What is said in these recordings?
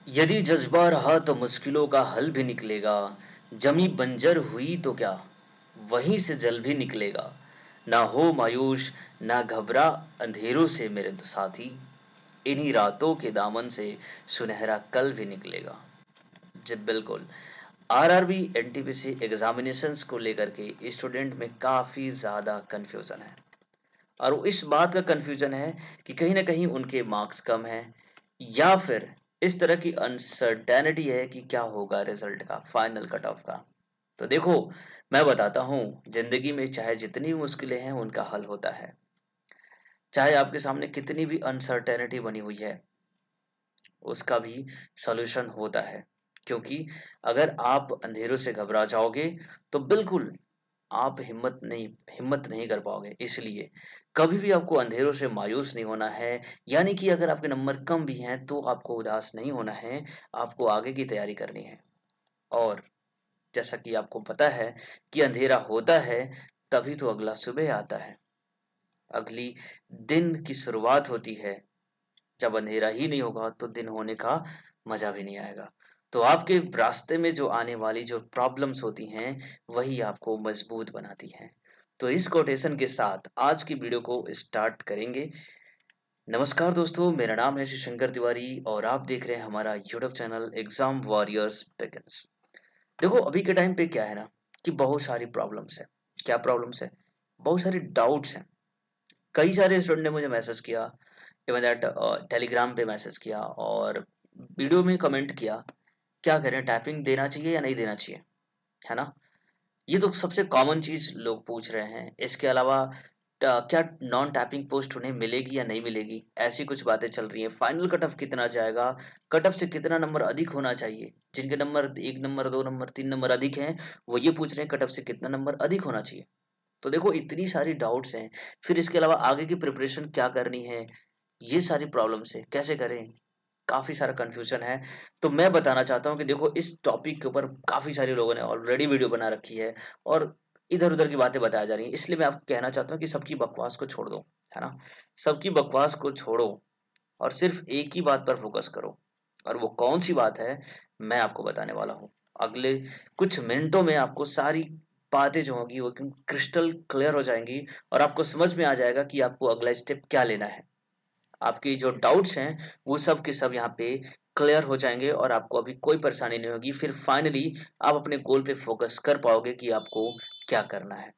यदि जज्बा रहा तो मुश्किलों का हल भी निकलेगा। जमी बंजर हुई तो क्या, वहीं से जल भी निकलेगा। ना हो मायूस, ना घबरा अंधेरों से मेरे साथी। इन्हीं रातों के दामन से सुनहरा कल भी निकलेगा। जी बिल्कुल। आरआरबी एनटीपीसी एग्जामिनेशंस को लेकर के स्टूडेंट में काफी ज्यादा कंफ्यूजन है। और वो इस बात का कंफ्यूजन है कि कहीं ना कहीं उनके मार्क्स कम हैं, या फिर इस तरह की अनसर्टेनिटी है कि क्या होगा रिजल्ट का, फाइनल कट ऑफ का। तो देखो, मैं बताता हूँ, जिंदगी में चाहे जितनी मुश्किलें हैं उनका हल होता है। चाहे आपके सामने कितनी भी अनसर्टेनिटी बनी हुई है, उसका भी सॉल्यूशन होता है। क्योंकि अगर आप अंधेरों से घबरा जाओगे तो बिल्कुल आप हिम्मत नहीं कर पाओगे। इसलिए कभी भी आपको अंधेरों से मायूस नहीं होना है। यानी कि अगर आपके नंबर कम भी हैं तो आपको उदास नहीं होना है। आपको आगे की तैयारी करनी है। और जैसा कि आपको पता है कि अंधेरा होता है तभी तो अगला सुबह आता है, अगली दिन की शुरुआत होती है। जब अंधेरा ही नहीं होगा तो दिन होने का मजा भी नहीं आएगा। तो आपके रास्ते में जो आने वाली जो प्रॉब्लम्स होती हैं वही आपको मजबूत बनाती हैं। तो इस कोटेशन के साथ आज की वीडियो को स्टार्ट करेंगे। नमस्कार दोस्तों, मेरा नाम है श्री शंकर तिवारी और आप देख रहे हैं हमारा YouTube channel exam warriors begins. देखो, अभी के टाइम पे क्या है ना कि बहुत सारी प्रॉब्लम्स है। क्या प्रॉब्लम्स है? बहुत सारी डाउट्स हैं। कई सारे स्टूडेंट ने मुझे मैसेज किया, इवन दैट टेलीग्राम पे मैसेज किया और वीडियो में कमेंट किया, क्या करें, टाइपिंग देना चाहिए या नहीं देना चाहिए, है ना। ये तो सबसे कॉमन चीज लोग पूछ रहे हैं। इसके अलावा क्या नॉन टैपिंग पोस्ट उन्हें मिलेगी या नहीं मिलेगी, ऐसी कुछ बातें चल रही हैं। फाइनल कट ऑफ कितना जाएगा, कट ऑफ से कितना नंबर अधिक होना चाहिए। जिनके नंबर 1 नंबर 2 नंबर 3 नंबर अधिक हैं वो ये पूछ रहे हैं कट ऑफ से कितना नंबर अधिक होना चाहिए। तो देखो, इतनी सारी डाउट्स हैं। फिर इसके अलावा आगे की प्रिपरेशन क्या करनी है, ये सारी प्रॉब्लम्स है, कैसे करें, काफी सारा कंफ्यूजन है। तो मैं बताना चाहता हूँ कि देखो, इस टॉपिक के ऊपर काफी सारे लोगों ने ऑलरेडी वीडियो बना रखी है और इधर उधर की बातें बताई जा रही हैं। इसलिए मैं आपको कहना चाहता हूँ कि सबकी बकवास को छोड़ दो, है ना। सबकी बकवास को छोड़ो और सिर्फ एक ही बात पर फोकस करो। और वो कौन सी बात है, मैं आपको बताने वाला हूँ। अगले कुछ मिनटों में आपको सारी बातें जो होंगी वो एकदम क्रिस्टल क्लियर हो जाएंगी और आपको समझ में आ जाएगा कि आपको अगला स्टेप क्या लेना है। आपकी जो डाउट्स हैं वो सब के सब यहाँ पे क्लियर हो जाएंगे और आपको अभी कोई परेशानी नहीं होगी। फिर फाइनली आप अपने गोल पे फोकस कर पाओगे कि आपको क्या करना है।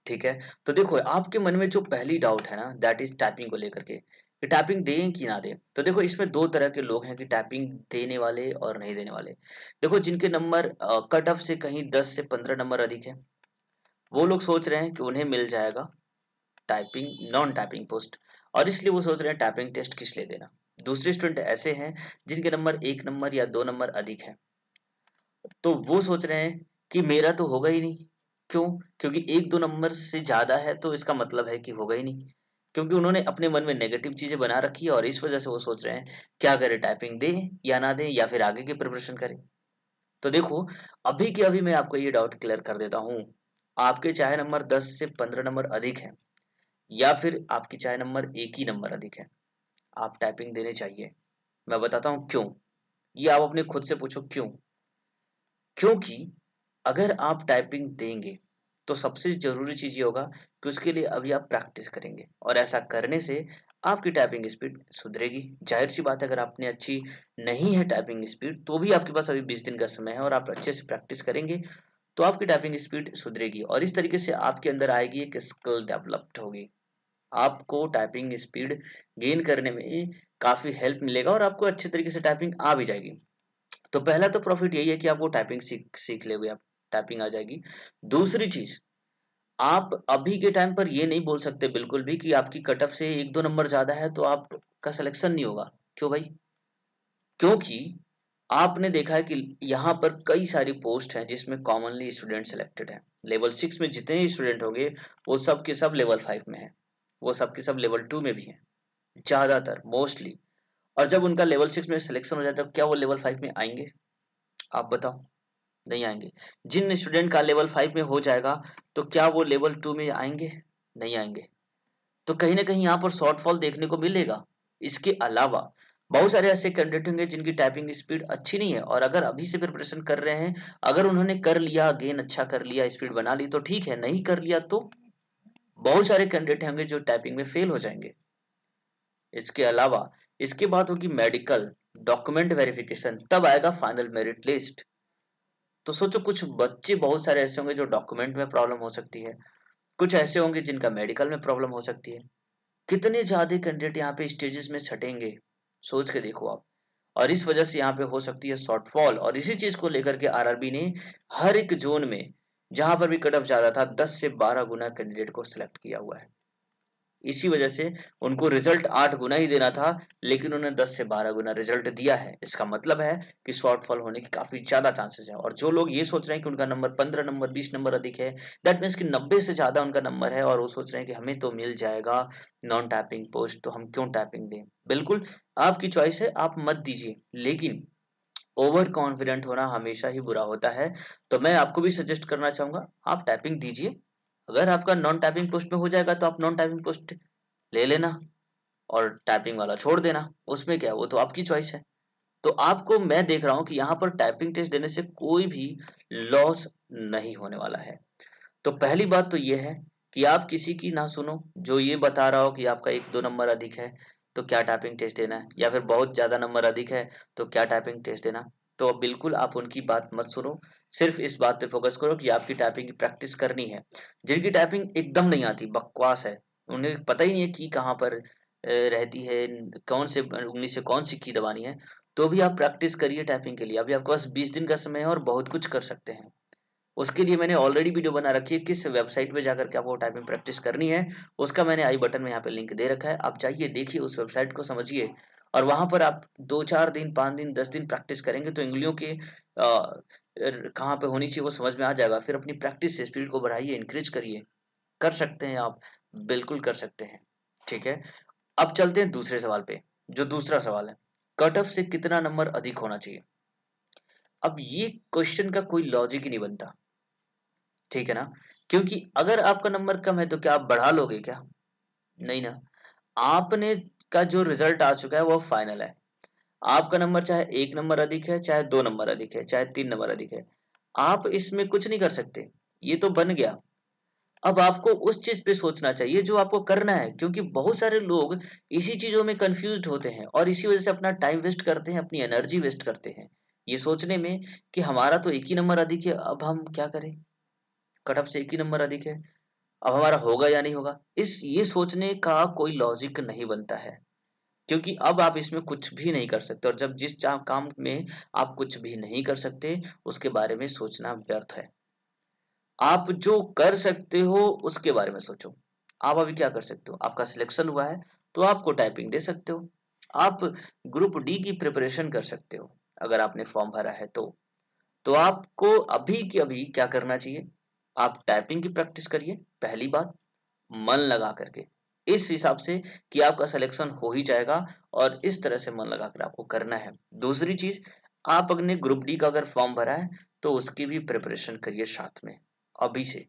ठीक है। तो देखो, आपके मन में जो पहली डाउट है ना, दैट इज टाइपिंग को लेकर के, कि टाइपिंग दें कि ना दें। तो देखो, इसमें दो तरह के लोग हैं कि टाइपिंग देने वाले और नहीं देने वाले। देखो, जिनके नंबर कट ऑफ से कहीं 10 से 15 नंबर अधिक है, वो लोग सोच रहे हैं कि उन्हें मिल जाएगा टाइपिंग नॉन टाइपिंग पोस्ट, और इसलिए वो सोच रहे हैं टाइपिंग टेस्ट किस लिए देना। दूसरे स्टूडेंट ऐसे हैं जिनके नंबर 1 नंबर या 2 नंबर अधिक है, तो वो सोच रहे हैं कि मेरा तो होगा ही नहीं। क्यों? क्योंकि 1 2 नंबर से ज्यादा है तो इसका मतलब है कि होगा ही नहीं। क्योंकि उन्होंने अपने मन में नेगेटिव चीजें बना रखी है और इस वजह से वो सोच रहे हैं क्या करें, टाइपिंग दें या ना दें, या फिर आगे की प्रिपरेशन करें। तो देखो, अभी के अभी मैं आपको ये डाउट क्लियर कर देता हूँ। आपके चाहे नंबर 10 से 15 नंबर अधिक है, या फिर आपकी चाहे नंबर एक ही नंबर अधिक है, आप टाइपिंग देने चाहिए। मैं बताता हूँ क्यों। ये आप अपने खुद से पूछो क्यों। क्योंकि अगर आप टाइपिंग देंगे तो सबसे जरूरी चीज ये होगा कि उसके लिए अभी आप प्रैक्टिस करेंगे और ऐसा करने से आपकी टाइपिंग स्पीड सुधरेगी। जाहिर सी बात है, अगर आपने अच्छी नहीं है टाइपिंग स्पीड तो भी आपके पास अभी 20 दिन का समय है और आप अच्छे से प्रैक्टिस करेंगे तो आपकी टाइपिंग स्पीड सुधरेगी और इस तरीके से आपके अंदर आएगी एक स्किल डेवलप्ड होगी। आपको टाइपिंग स्पीड गेन करने में काफी हेल्प मिलेगा और आपको अच्छे तरीके से टाइपिंग आ भी जाएगी। तो पहला तो प्रॉफिट यही है कि आप वो टाइपिंग सीख सीख लोगे, आप टाइपिंग आ जाएगी। दूसरी चीज, आप अभी के टाइम पर ये नहीं बोल सकते बिल्कुल भी कि आपकी कट ऑफ से 1 2 नंबर ज्यादा है तो आपका सिलेक्शन नहीं होगा। क्यों भाई? क्योंकि आपने देखा है कि यहाँ पर कई सारी पोस्ट हैं जिसमें कॉमनली स्टूडेंट सिलेक्टेड है। लेवल 6 में जितने स्टूडेंट होंगे वो सब के सब लेवल 5 में है, वो सब के सब लेवल 2 में भी है, ज्यादातर मोस्टली। और जब उनका लेवल 6 में सिलेक्शन हो जाता है तो क्या वो लेवल 5 में आएंगे? आप बताओ, नहीं आएंगे। जिन स्टूडेंट का लेवल 5 में हो जाएगा तो क्या वो लेवल 2 में आएंगे? नहीं आएंगे। तो कहीं ना कहीं यहाँ पर शॉर्टफॉल देखने को मिलेगा। इसके अलावा बहुत सारे ऐसे कैंडिडेट होंगे जिनकी टाइपिंग स्पीड अच्छी नहीं है, और अगर अभी से प्रिपरेशन कर रहे हैं, अगर उन्होंने कर लिया, गेन अच्छा कर लिया, स्पीड बना ली तो ठीक है, नहीं कर लिया तो बहुत सारे कैंडिडेट होंगे जो टाइपिंग में फेल हो जाएंगे। इसके अलावा इसके बाद होगी मेडिकल, डॉक्यूमेंट वेरिफिकेशन, तब आएगा फाइनल मेरिट लिस्ट। तो सोचो, कुछ बच्चे बहुत सारे ऐसे होंगे जो डॉक्यूमेंट में प्रॉब्लम हो सकती है, कुछ ऐसे होंगे जिनका मेडिकल में प्रॉब्लम हो सकती है। कितने ज्यादा कैंडिडेट यहाँ पे स्टेजेस में छटेंगे, सोच के देखो आप। और इस वजह से यहाँ पे हो सकती है शॉर्टफॉल, और इसी चीज को लेकर के आरआरबी ने हर एक जोन में जहां पर भी कट ऑफ जा रहा था 10 से 12 गुना कैंडिडेट को सिलेक्ट किया हुआ है। इसी वजह से उनको रिजल्ट 8 गुना ही देना था, लेकिन उन्होंने 10 से 12 गुना रिजल्ट दिया है। इसका मतलब है कि शॉर्टफॉल होने की काफी ज्यादा चांसेस है। और जो लोग ये सोच रहे हैं कि उनका नंबर 15 नंबर 20 नंबर अधिक है, दैट मीन्स कि 90 से ज्यादा उनका नंबर है, और वो सोच रहे हैं कि हमें तो मिल जाएगा नॉन टैपिंग पोस्ट, तो हम क्यों टैपिंग दें। बिल्कुल आपकी चॉइस है, आप मत दीजिए, लेकिन ओवर कॉन्फिडेंट होना हमेशा ही बुरा होता है। तो मैं आपको भी सजेस्ट करना चाहूंगा, आप टाइपिंग दीजिए। अगर आपका नॉन टाइपिंग पोस्ट में हो जाएगा तो आप नॉन टाइपिंग पोस्ट ले लेना, और टाइपिंग वाला छोड़ देना, उसमें क्या है, वो तो आपकी चॉइस है। तो आपको मैं देख रहा हूं कि यहाँ पर टाइपिंग टेस्ट देने से कोई भी लॉस नहीं होने वाला है। तो पहली बात तो ये है कि आप किसी की ना सुनो जो ये बता रहा हो कि आपका 1-2 नंबर अधिक है तो क्या टाइपिंग टेस्ट देना है, या फिर बहुत ज्यादा नंबर अधिक है तो क्या टाइपिंग टेस्ट देना। तो बिल्कुल आप उनकी बात मत सुनो, सिर्फ इस बात पे फोकस करो कि आपकी टाइपिंग की प्रैक्टिस करनी है। जिनकी टाइपिंग एकदम नहीं आती, बकवास है, उन्हें पता ही नहीं है कि कहाँ पर रहती है, कौन से उंगली से कौन सी की दबानी है, तो भी आप प्रैक्टिस करिए टाइपिंग के लिए। अभी आपके पास 20 दिन का समय है और बहुत कुछ कर सकते हैं। उसके लिए मैंने ऑलरेडी वीडियो बना रखी है, किस वेबसाइट पे जाकर के आपको टाइपिंग प्रैक्टिस करनी है, उसका मैंने आई बटन में यहाँ पे लिंक दे रखा है। आप जाइए, देखिए, उस वेबसाइट को समझिए, और वहां पर आप 2-4 दिन, 5 दिन, 10 दिन प्रैक्टिस करेंगे तो उंगलियों के कहाँ पे होनी चाहिए वो समझ में आ जाएगा। फिर अपनी प्रैक्टिस से स्पीड को बढ़ाइए, इंक्रीज करिए, कर सकते हैं आप, बिल्कुल कर सकते हैं। ठीक है, अब चलते हैं दूसरे सवाल पे। जो दूसरा सवाल है, कट ऑफ से कितना नंबर अधिक होना चाहिए। अब ये क्वेश्चन का कोई लॉजिक ही नहीं बनता, ठीक है ना, क्योंकि अगर आपका नंबर कम है तो क्या आप बढ़ा लोगे क्या, नहीं ना। आपने का जो रिजल्ट आ चुका है वो फाइनल है। आपका नंबर चाहे 1 नंबर अधिक है, चाहे 2 नंबर अधिक है, चाहे 3 नंबर अधिक है, आप इसमें कुछ नहीं कर सकते, ये तो बन गया। अब आपको उस चीज पे सोचना चाहिए जो आपको करना है, क्योंकि बहुत सारे लोग इसी चीजों में कंफ्यूज होते हैं और इसी वजह से अपना टाइम वेस्ट करते हैं, अपनी एनर्जी वेस्ट करते हैं, ये सोचने में कि हमारा तो 1 ही नंबर अधिक है, अब हम क्या करें, कट ऑफ से 1 ही नंबर अधिक है, अब हमारा होगा या नहीं होगा। इस ये सोचने का कोई लॉजिक नहीं बनता है, क्योंकि अब आप इसमें कुछ भी नहीं कर सकते, और जब जिस काम में आप कुछ भी नहीं कर सकते उसके बारे में सोचना व्यर्थ है। आप जो कर सकते हो उसके बारे में सोचो। आप अभी क्या कर सकते हो, आपका सिलेक्शन हुआ है तो आपको टाइपिंग दे सकते हो, आप ग्रुप डी की प्रिपरेशन कर सकते हो अगर आपने फॉर्म भरा है तो आपको अभी के अभी क्या करना चाहिए, आप टाइपिंग की प्रैक्टिस करिए, पहली बात, मन लगा करके, इस हिसाब से कि आपका सिलेक्शन हो ही जाएगा, और इस तरह से मन लगा कर आपको करना है। दूसरी चीज, आप अपने ग्रुप डी का अगर फॉर्म भरा है तो उसकी भी प्रिपरेशन करिए साथ में अभी से,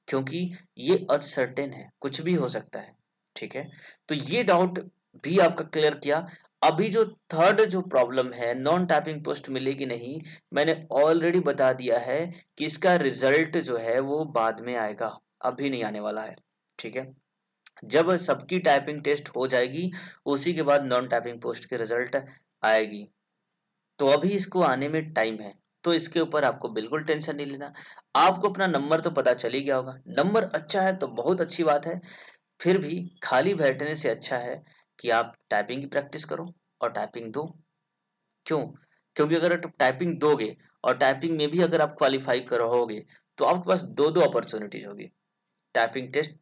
क्योंकि ये अनसर्टेन है, कुछ भी हो सकता है। ठीक है, तो ये डाउट भी आपका क्लियर किया। अभी जो थर्ड जो प्रॉब्लम है, नॉन टाइपिंग पोस्ट मिलेगी नहीं, मैंने ऑलरेडी बता दिया है कि इसका रिजल्ट जो है वो बाद में आएगा, अभी नहीं आने वाला है। ठीक है, जब सबकी टाइपिंग टेस्ट हो जाएगी उसी के बाद नॉन टाइपिंग पोस्ट के रिजल्ट आएगी, तो अभी इसको आने में टाइम है, तो इसके ऊपर आपको बिल्कुल टेंशन नहीं लेना। आपको अपना नंबर तो पता चल ही गया होगा, नंबर अच्छा है तो बहुत अच्छी बात है, फिर भी खाली बैठने से अच्छा है कि आप टाइपिंग की प्रैक्टिस करो और टाइपिंग दो। क्यों, क्योंकि अगर आप टाइपिंग दोगे और टाइपिंग में भी अगर आप क्वालिफाई करोगे तो आपके पास दो दो अपॉर्चुनिटीज होगी। टाइपिंग टेस्ट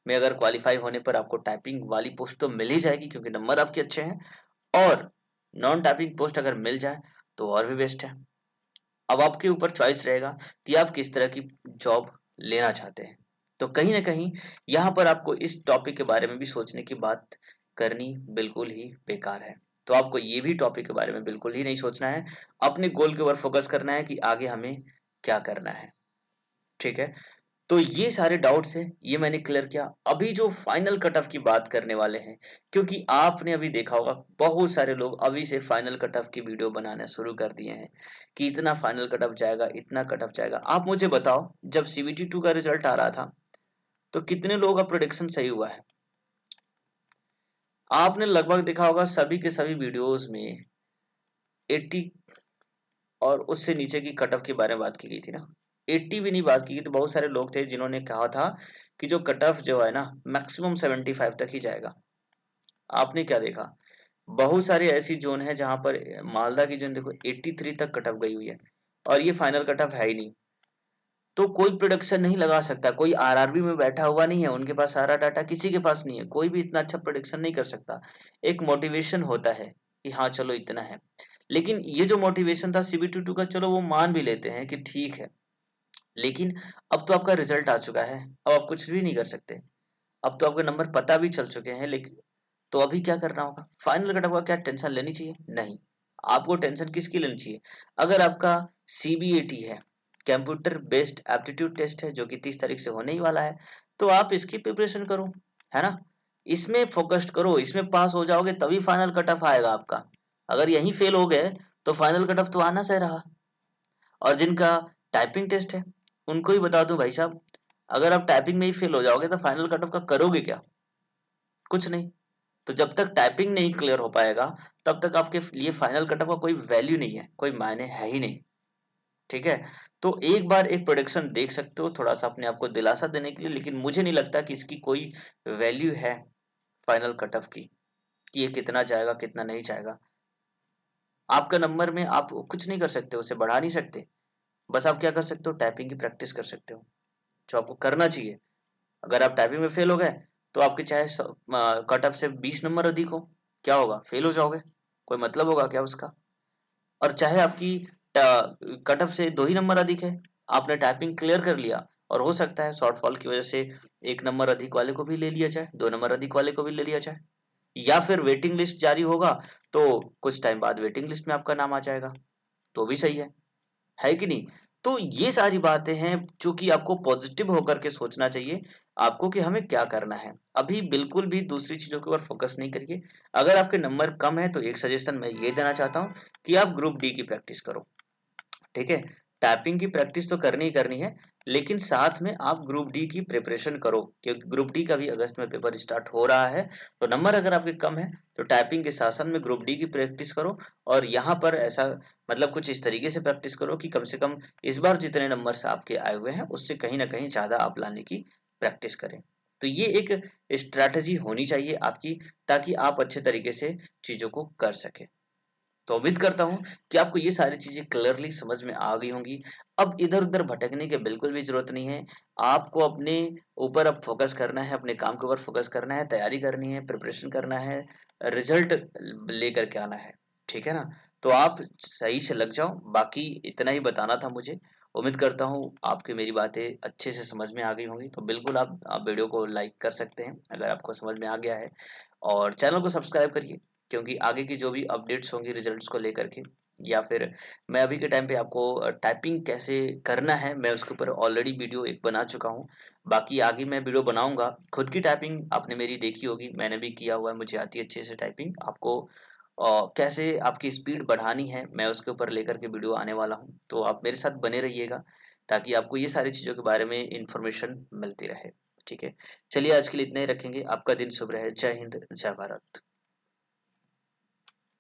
में अगर क्वालिफाई होने पर आपको टाइपिंग वाली पोस्ट तो मिल ही जाएगी क्योंकि नंबर आपके अच्छे हैं, और नॉन टाइपिंग पोस्ट अगर मिल जाए तो और भी बेस्ट है। अब आपके ऊपर चॉइस रहेगा कि आप किस तरह की जॉब लेना चाहते हैं। तो कहीं ना कहीं यहाँ पर आपको इस टॉपिक के बारे में भी सोचने की बात करनी बिल्कुल ही बेकार है। तो आपको ये भी टॉपिक के बारे में बिल्कुल ही नहीं सोचना है, अपने गोल के ऊपर फोकस करना है कि आगे हमें क्या करना है। ठीक है, तो ये सारे डाउट्स हैं, ये मैंने क्लियर किया। अभी जो फाइनल कट ऑफ की बात करने वाले हैं, क्योंकि आपने अभी देखा होगा बहुत सारे लोग अभी से फाइनल कट ऑफ की वीडियो बनाना शुरू कर दिए हैं कि इतना फाइनल कट ऑफ जाएगा, इतना कट ऑफ जाएगा। आप मुझे बताओ, जब CBT 2 का रिजल्ट आ रहा था तो कितने लोगों का प्रोडिक्शन सही हुआ है? आपने लगभग देखा होगा सभी के सभी वीडियोस में 80 और उससे नीचे की कट ऑफ के बारे में बात की गई थी ना। 80 भी नहीं बात की गई, तो बहुत सारे लोग थे जिन्होंने कहा था कि जो कट ऑफ जो है ना मैक्सिमम 75 तक ही जाएगा। आपने क्या देखा, बहुत सारी ऐसी जोन है जहां पर मालदा की जोन देखो 83 तक कट ऑफ गई हुई है, और ये फाइनल कट ऑफ है ही नहीं। तो कोई प्रोडक्शन नहीं लगा सकता, कोई आरआरबी में बैठा हुआ नहीं है, उनके पास सारा डाटा किसी के पास नहीं है, कोई भी इतना अच्छा प्रोडक्शन नहीं कर सकता। एक मोटिवेशन होता है कि हाँ चलो इतना है, लेकिन ये जो मोटिवेशन था CBT 2 का, चलो वो मान भी लेते हैं कि ठीक है, लेकिन अब तो आपका रिजल्ट आ चुका है, अब आप कुछ भी नहीं कर सकते। अब तो आपके नंबर पता भी चल चुके हैं, लेकिन तो अभी क्या करना होगा? फाइनल कट ऑफ का क्या टेंशन लेनी चाहिए? नहीं। आपको टेंशन किसकी लेनी चाहिए? अगर आपका CBAT है, कंप्यूटर बेस्ड एप्टीट्यूड टेस्ट है, जो कि 30 तारीख से होने ही वाला है, तो आप इसकी प्रिपरेशन करो, है ना। इसमें फोकस्ड करो, इसमें पास हो जाओगे तभी फाइनल कट ऑफ आएगा आपका। अगर यहीं फेल हो गए तो फाइनल कट ऑफ तो आना सही रहा। और जिनका टाइपिंग टेस्ट है उनको ही बता दूं भाई साहब, अगर आप टाइपिंग में ही फेल हो जाओगे तो फाइनल कट ऑफ का करोगे क्या? कुछ नहीं। तो जब तक टाइपिंग नहीं क्लियर हो पाएगा तब तक आपके लिए फाइनल कट ऑफ का कोई वैल्यू नहीं है, कोई मायने है ही नहीं। ठीक है, तो एक बार एक प्रोडक्शन देख सकते हो थोड़ा सा अपने आप को दिलासा देने के लिए, लेकिन मुझे नहीं लगता कि इसकी कोई वैल्यू है फाइनल कट ऑफ की, कि ये कितना जाएगा कितना नहीं जाएगा। आपका नंबर में आप कुछ नहीं कर सकते, उसे बढ़ा नहीं सकते। बस आप क्या कर सकते हो, टाइपिंग की प्रैक्टिस कर सकते हो, जो आपको करना चाहिए। अगर आप टाइपिंग में फेल हो गए तो आपके चाहे कट ऑफ से 20 नंबर अधिक हो, क्या होगा? फेल हो जाओगे, कोई मतलब होगा क्या उसका? और चाहे आपकी कट ऑफ से 2 ही नंबर अधिक है, आपने टाइपिंग क्लियर कर लिया, और हो सकता है शॉर्टफॉल की वजह से 1 नंबर अधिक वाले को भी ले लिया जाए, 2 नंबर अधिक वाले को भी ले लिया जाए, या फिर वेटिंग लिस्ट जारी होगा तो कुछ टाइम बाद वेटिंग लिस्ट में आपका नाम आ जाएगा, तो भी सही है कि नहीं? तो ये सारी बातें हैं जो कि आपको पॉजिटिव होकर के सोचना चाहिए आपको, कि हमें क्या करना है। अभी बिल्कुल भी दूसरी चीजों के ऊपर फोकस नहीं करिए। अगर आपके नंबर कम है तो एक सजेशन मैं ये देना चाहता हूँ कि आप ग्रुप डी की प्रैक्टिस करो। ठीक है, टाइपिंग की प्रैक्टिस तो करनी ही करनी है, लेकिन साथ में आप ग्रुप डी की प्रिपरेशन करो, क्योंकि ग्रुप डी का भी अगस्त में पेपर स्टार्ट हो रहा है। तो नंबर अगर आपके कम है तो टाइपिंग के साथ साथ में ग्रुप डी की प्रैक्टिस करो, और यहाँ पर ऐसा मतलब कुछ इस तरीके से प्रैक्टिस करो कि कम से कम इस बार जितने नंबर से आपके आए हुए हैं उससे कहीं ना कहीं ज्यादा आप लाने की प्रैक्टिस करें। तो ये एक स्ट्रैटेजी होनी चाहिए आपकी, ताकि आप अच्छे तरीके से चीजों को कर सके। तो उम्मीद करता हूँ कि आपको ये सारी चीजें क्लियरली समझ में आ गई होंगी। अब इधर उधर भटकने की बिल्कुल भी जरूरत नहीं है। आपको अपने ऊपर अब फोकस करना है, अपने काम के ऊपर फोकस करना है, तैयारी करनी है, प्रिपरेशन करना है, रिजल्ट लेकर के आना है। ठीक है ना? तो आप सही से लग जाओ, बाकी इतना ही बताना था मुझे। उम्मीद करता हूँ आपकी मेरी बातें अच्छे से समझ में आ गई होंगी। तो बिल्कुल आप वीडियो को लाइक कर सकते हैं अगर आपको समझ में आ गया है, और चैनल को सब्सक्राइब करिए, क्योंकि आगे की जो भी अपडेट्स होंगी रिजल्ट्स को लेकर के, या फिर मैं अभी के टाइम पे आपको टाइपिंग कैसे करना है मैं उसके ऊपर ऑलरेडी वीडियो एक बना चुका हूँ। बाकी आगे मैं वीडियो बनाऊंगा। खुद की टाइपिंग आपने मेरी देखी होगी, मैंने भी किया हुआ है, मुझे आती है अच्छे से टाइपिंग। आपको कैसे आपकी स्पीड बढ़ानी है मैं उसके ऊपर लेकर के वीडियो आने वाला हूँ, तो आप मेरे साथ बने रहिएगा ताकि आपको ये सारी चीज़ों के बारे में इंफॉर्मेशन मिलती रहे। ठीक है, चलिए आज के लिए इतना ही रखेंगे। आपका दिन शुभ रहे। जय हिंद, जय भारत।